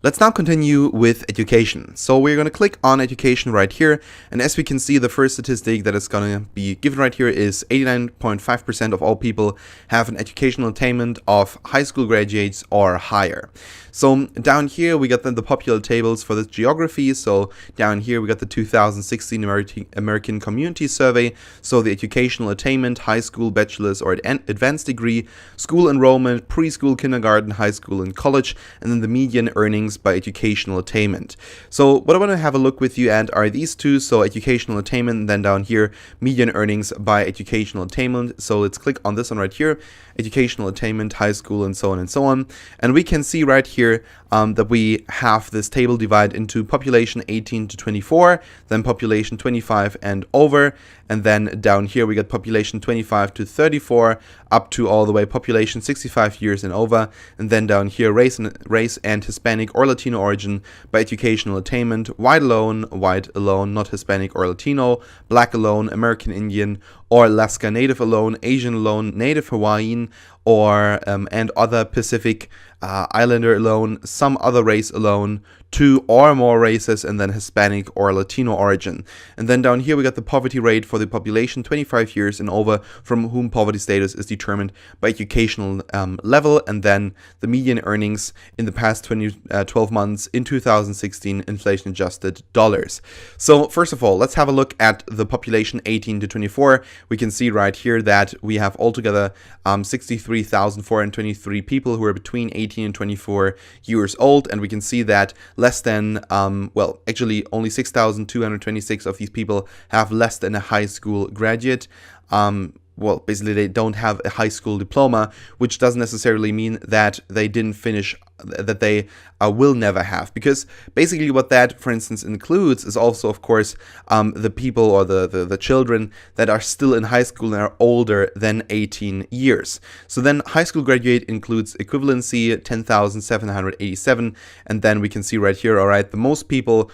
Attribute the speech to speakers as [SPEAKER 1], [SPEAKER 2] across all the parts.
[SPEAKER 1] Let's now continue with education. So we're going to click on education right here. And as we can see, the first statistic that is going to be given right here is 89.5% of all people have an educational attainment of high school graduates or higher. So down here, we got the popular tables for the geography. So down here, we got the 2016 American Community Survey. So the educational attainment, high school, bachelor's or advanced degree, school enrollment, preschool, kindergarten, high school and college, and then the median earnings by educational attainment. So what I want to have a look with you at are these two. So educational attainment, and then down here, median earnings by educational attainment. So let's click on this one right here, educational attainment, high school, and so on and so on. And we can see right here that we have this table divided into population 18 to 24, then population 25 and over, and then down here we got population 25 to 34, up to all the way population 65 years and over, and then down here race and Hispanic or Latino origin by educational attainment, white alone, not Hispanic or Latino, black alone, American Indian or Alaska Native alone, Asian alone, Native Hawaiian, or and other Pacific Islander alone, some other race alone, 2 or more races, and then Hispanic or Latino origin. And then down here we got the poverty rate for the population 25 years and over, from whom poverty status is determined by educational level, and then the median earnings in the past 12 months in 2016 inflation adjusted dollars. So first of all, let's have a look at the population 18 to 24. We can see right here that we have altogether 63,423 people who are between 18 and 24 years old, and we can see that less than, actually only 6,226 of these people have less than a high school graduate. Basically they don't have a high school diploma, which doesn't necessarily mean that they didn't finish, that they will never have. Because basically what that, for instance, includes is also, of course, the people or the children that are still in high school and are older than 18 years. So then high school graduate includes equivalency, 10,787. And then we can see right here, all right, the most people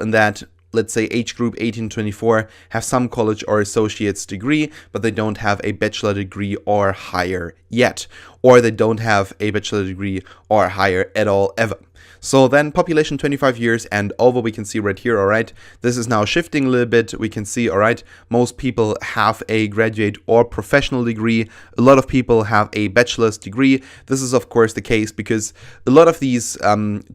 [SPEAKER 1] in that, let's say, age group 18 to 24 have some college or associate's degree, but they don't have a bachelor degree or higher yet, or they don't have a bachelor degree or higher at all ever. So then population 25 years and over, we can see right here, all right, this is now shifting a little bit. We can see, all right, most people have a graduate or professional degree. A lot of people have a bachelor's degree. This is, of course, the case because a lot of these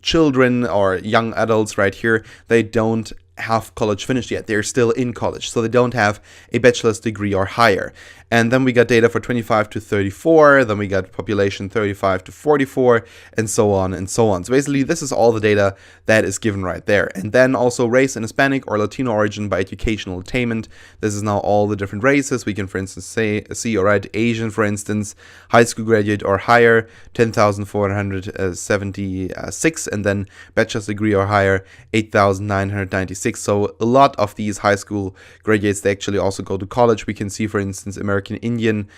[SPEAKER 1] children or young adults right here, they don't have college finished yet. They're still in college, so they don't have a bachelor's degree or higher. And then we got data for 25 to 34, then we got population 35 to 44, and so on and so on. So basically, this is all the data that is given right there. And then also race and Hispanic or Latino origin by educational attainment. This is now all the different races. We can, for instance, see, all right, Asian, for instance, high school graduate or higher, 10,476, and then bachelor's degree or higher, 8,996. So a lot of these high school graduates, they actually also go to college. We can see, for instance, American Indian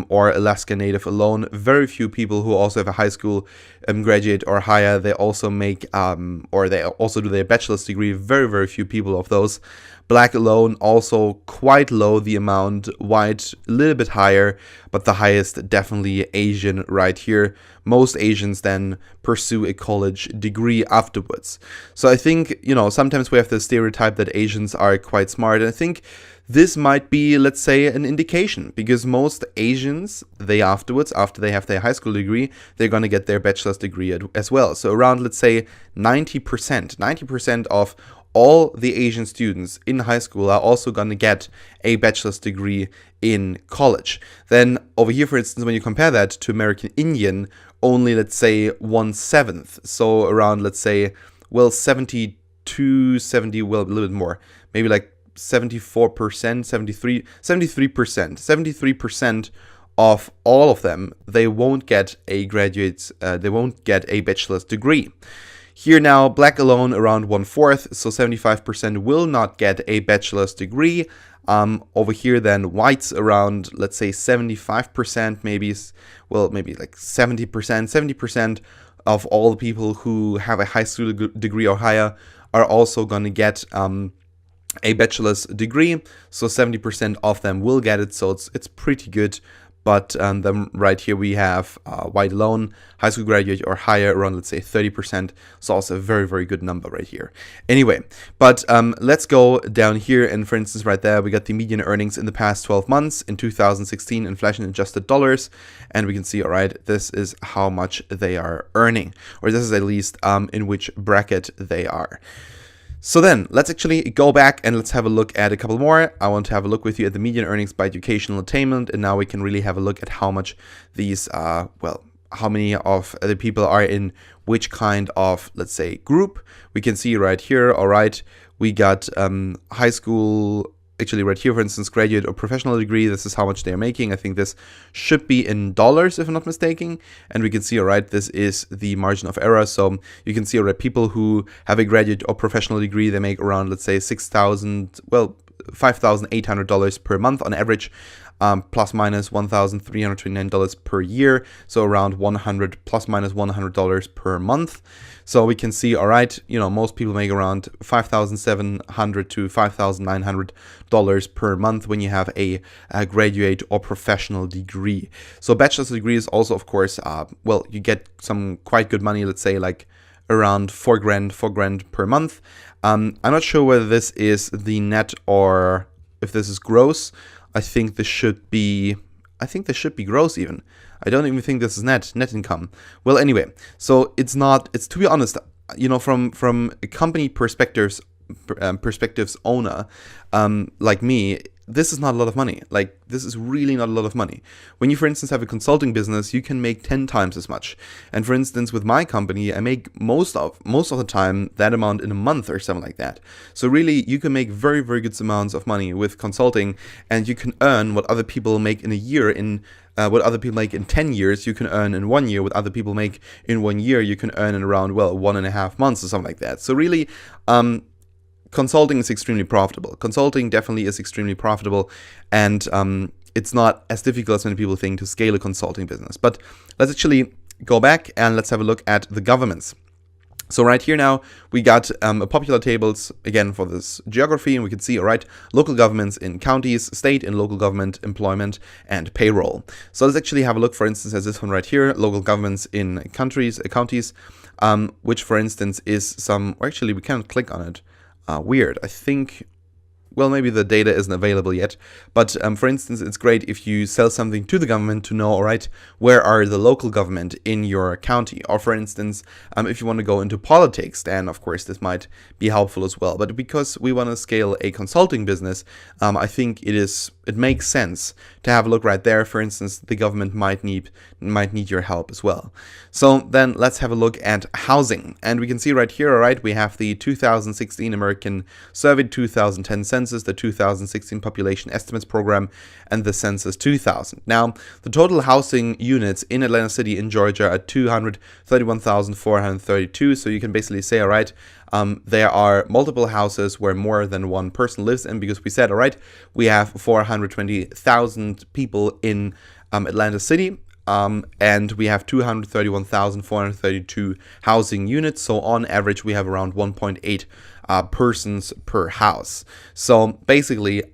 [SPEAKER 1] or Alaska Native alone. Very few people who also have a high school graduate or higher. They also make or they also do their bachelor's degree. Very, very few people of those. Black alone, also quite low the amount. White, a little bit higher, but the highest definitely Asian right here. Most Asians then pursue a college degree afterwards. So I think, sometimes we have the stereotype that Asians are quite smart. And I think this might be, let's say, an indication, because most Asians, after they have their high school degree, they're going to get their bachelor's degree as well. So around, let's say, 90% of all the Asian students in high school are also going to get a bachelor's degree in college. Then over here, for instance, when you compare that to American Indian, only, let's say, 1/7. So around, let's say, 70, a little bit more, maybe like 74%, 73% of all of them, they won't get a bachelor's degree. Here now, black alone around 1/4, so 75% will not get a bachelor's degree. Over here then, whites around, let's say, 75%, maybe like 70% of all the people who have a high school degree or higher are also going to get a bachelor's degree. So 70% of them will get it, so it's pretty good. but then right here we have white alone, high school graduate or higher, around let's say 30%. So also a very, very good number right here. Anyway, but let's go down here, and for instance right there we got the median earnings in the past 12 months in 2016 inflation adjusted dollars, and we can see, all right, this is how much they are earning, or this is at least in which bracket they are. So then let's actually go back and let's have a look at a couple more. I want to have a look with you at the median earnings by educational attainment, and now we can really have a look at how much these how many of the people are in which kind of, let's say, group. We can see right here, all right, we got high school, actually right here, for instance, graduate or professional degree. This is how much they're making. I think this should be in dollars, if I'm not mistaken. And we can see, all right, this is the margin of error. So you can see, all right, people who have a graduate or professional degree, they make around, let's say, $5,800 per month on average, plus minus $1,329 per year. So around plus minus $100 per month. So we can see, all right, you know, most people make around $5,700 to $5,900 per month when you have a graduate or professional degree. So bachelor's degree is also, of course, well, you get some quite good money, let's say like around $4 grand per month. I'm not sure whether this is the net or if this is gross. I think this should be gross even. I don't even think this is net income. Well, anyway, so it's to be honest, you know, from a company perspectives owner, like me, this is not a lot of money. Like, this is really not a lot of money. When you, for instance, have a consulting business, you can make 10 times as much. And for instance, with my company, I make most of the time that amount in a month or something like that. So really, you can make very, very good amounts of money with consulting, and you can earn what other people make in a year what other people make in 10 years, you can earn in 1 year. What other people make in 1 year, you can earn in around, well, 1.5 months or something like that. So really, consulting is extremely profitable. Consulting definitely is extremely profitable, and it's not as difficult as many people think to scale a consulting business. But let's actually go back and let's have a look at the governments. So right here now, we got popular tables, again, for this geography, and we can see, all right, local governments in counties, state and local government, employment, and payroll. So let's actually have a look, for instance, as this one right here, local governments in counties, which, for instance, is or actually, we can't click on it. Weird. I think, well, maybe the data isn't available yet, but for instance, it's great if you sell something to the government to know, all right, where are the local government in your county, or for instance, if you want to go into politics, then of course this might be helpful as well. But because we want to scale a consulting business, I think it makes sense to have a look right there. For instance, the government might need your help as well. So then let's have a look at housing, and we can see right here, all right, we have the 2016 American Survey, 2010 Census, the 2016 Population Estimates Program, and the Census 2000. Now, the total housing units in Atlanta City in Georgia are 231,432. So you can basically say, all right, there are multiple houses where more than one person lives in, because we said, all right, we have 420,000 people in Atlanta City. And we have 231,432 housing units. So on average, we have around 1.8 persons per house. So basically,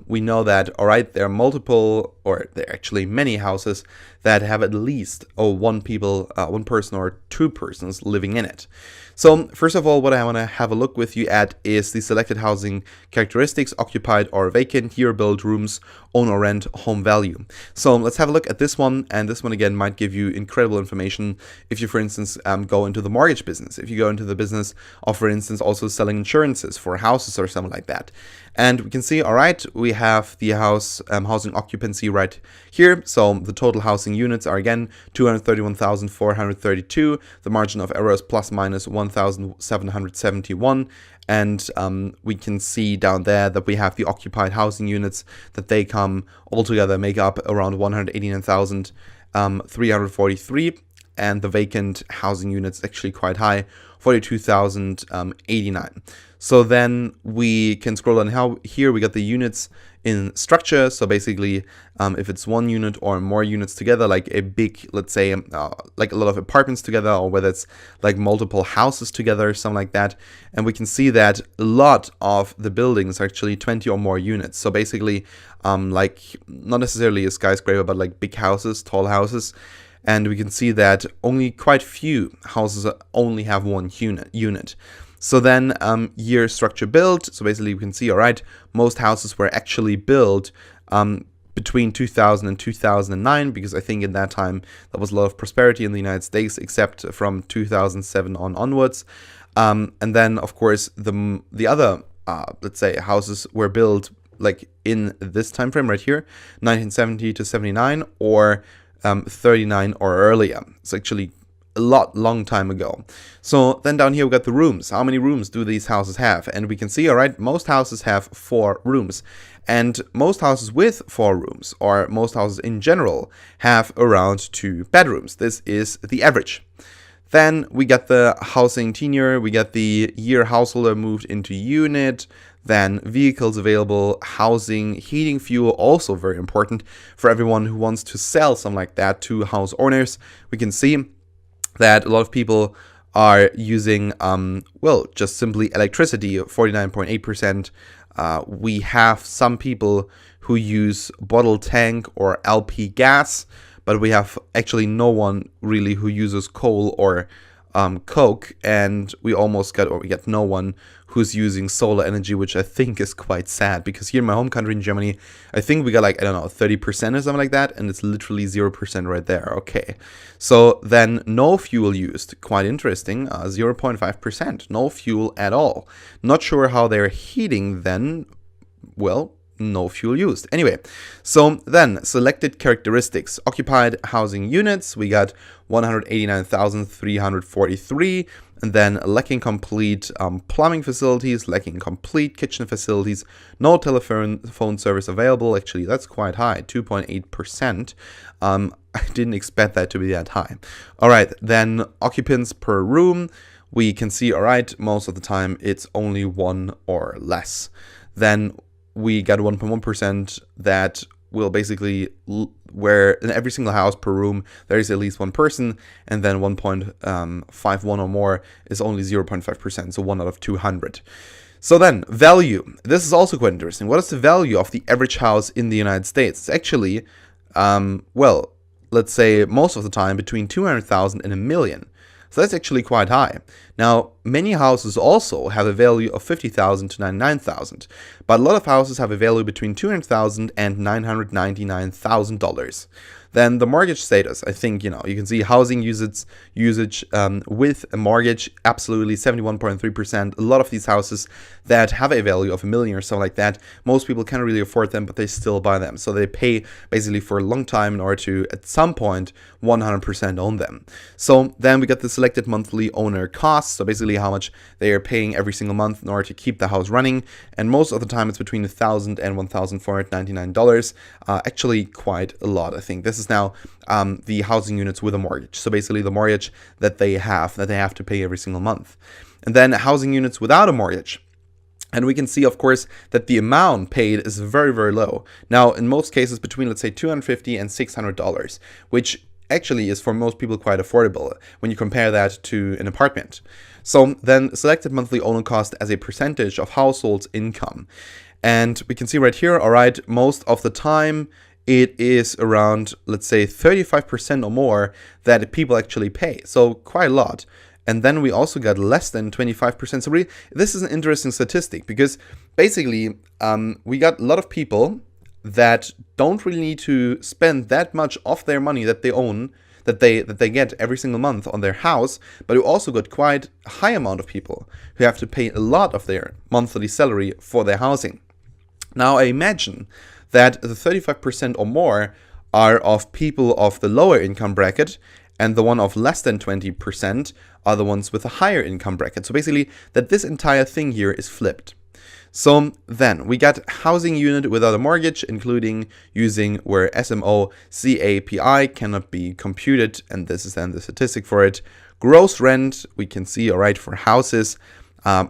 [SPEAKER 1] we know that, all right, there are multiple, or there are actually many houses that have at least one person or two persons living in it. So first of all, what I want to have a look with you at is the selected housing characteristics: occupied or vacant, here, build, rooms, own or rent, home value. So let's have a look at this one, and this one again might give you incredible information if you, for instance, go into the mortgage business, if you go into the business of, for instance, also selling insurances for houses or something like that. And we can see, all right, we have the housing occupancy right here. So the total housing units are again 231,432. The margin of error is plus minus 1,771. And we can see down there that we have the occupied housing units, that they come all together, make up around 189,343. And the vacant housing units actually quite high, 42,089. So then we can scroll down. Here we got the units in structure. So basically, if it's one unit or more units together, like a big, let's say, like a lot of apartments together, or whether it's like multiple houses together, something like that. And we can see that a lot of the buildings are actually 20 or more units. So basically, like not necessarily a skyscraper, but like big houses, tall houses. And we can see that only quite few houses only have one unit. So then year structure built. So basically we can see, all right, most houses were actually built between 2000 and 2009, because I think in that time there was a lot of prosperity in the United States, except from 2007 onwards. And then, of course, the other, let's say, houses were built like in this time frame right here, 1970 to 79, or 39 or earlier. It's actually a long time ago. So then down here we got the rooms. How many rooms do these houses have? And we can see, all right, most houses have 4 rooms. And most houses with 4 rooms, or most houses in general, have around 2 bedrooms. This is the average. Then we got the housing tenure, we got the year householder moved into unit, then vehicles available, housing, heating, fuel, also very important for everyone who wants to sell something like that to house owners. We can see that a lot of people are using, well, just simply electricity, 49.8%. We have some people who use bottled tank or LP gas, but we have actually no one really who uses coal or coke, and we get no one who's using solar energy, which I think is quite sad, because here in my home country in Germany, I think we got like, I don't know, 30% or something like that, and it's literally 0% right there. Okay, so then no fuel used, quite interesting, 0.5%, no fuel at all. Not sure how they're heating then. Well, no fuel used. Anyway, so then selected characteristics. Occupied housing units, we got 189,343, and then lacking complete plumbing facilities, lacking complete kitchen facilities, no telephone service available. Actually, that's quite high, 2.8%. I didn't expect that to be that high. All right, then occupants per room, we can see, all right, most of the time it's only 1 or less. Then we got 1.1% that will basically, where in every single house per room there is at least 1 person, and then 1.51 or more is only 0.5%, so 1 out of 200. So then, value. This is also quite interesting. What is the value of the average house in the United States? It's actually, well, let's say most of the time between 200,000 and $1 million. So that's actually quite high. Now, many houses also have a value of 50,000 to 99,000, but a lot of houses have a value between 200,000 and $999,000. Then the mortgage status, I think, you can see housing usage with a mortgage, absolutely 71.3%. A lot of these houses that have a value of $1 million or something like that, most people can't really afford them, but they still buy them. So they pay basically for a long time in order to, at some point, 100% own them. So then we got the selected monthly owner costs, so basically how much they are paying every single month in order to keep the house running. And most of the time it's between $1,000 and $1,499. Actually quite a lot, I think. This is now the housing units with a mortgage. So basically the mortgage that they have to pay every single month. And then housing units without a mortgage. And we can see, of course, that the amount paid is very, very low. Now, in most cases, between, let's say, $250 and $600, which actually is for most people quite affordable when you compare that to an apartment. So then selected monthly owner cost as a percentage of household's income. And we can see right here, all right, most of the time it is around, let's say, 35% or more that people actually pay. So quite a lot. And then we also got less than 25%. So really, this is an interesting statistic, because basically we got a lot of people that don't really need to spend that much of their money that they own, that they get every single month on their house, but we also got quite a high amount of people who have to pay a lot of their monthly salary for their housing. Now I imagine that the 35% or more are of people of the lower income bracket, and the one of less than 20% are the ones with a higher income bracket. So basically that this entire thing here is flipped. So then we got housing unit without a mortgage, including using where SMO CAPI cannot be computed, and this is then the statistic for it. Gross rent, we can see, all right, for houses,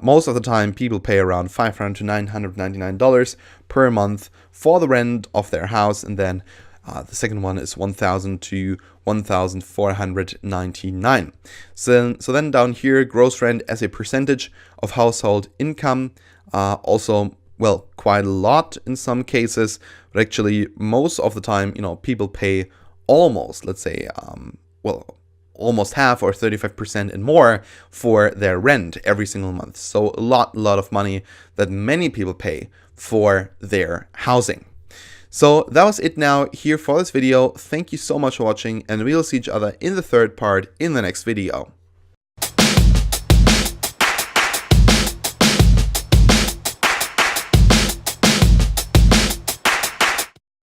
[SPEAKER 1] most of the time people pay around $500 to $999 per month for the rent of their house, and then the second one is 1,000 to 1,499. So then down here, gross rent as a percentage of household income, also, well, quite a lot in some cases, but actually most of the time, people pay almost, let's say, almost half or 35% and more for their rent every single month. So a lot of money that many people pay for their housing. So that was it now here for this video. Thank you so much for watching, and we'll see each other in the third part in the next video.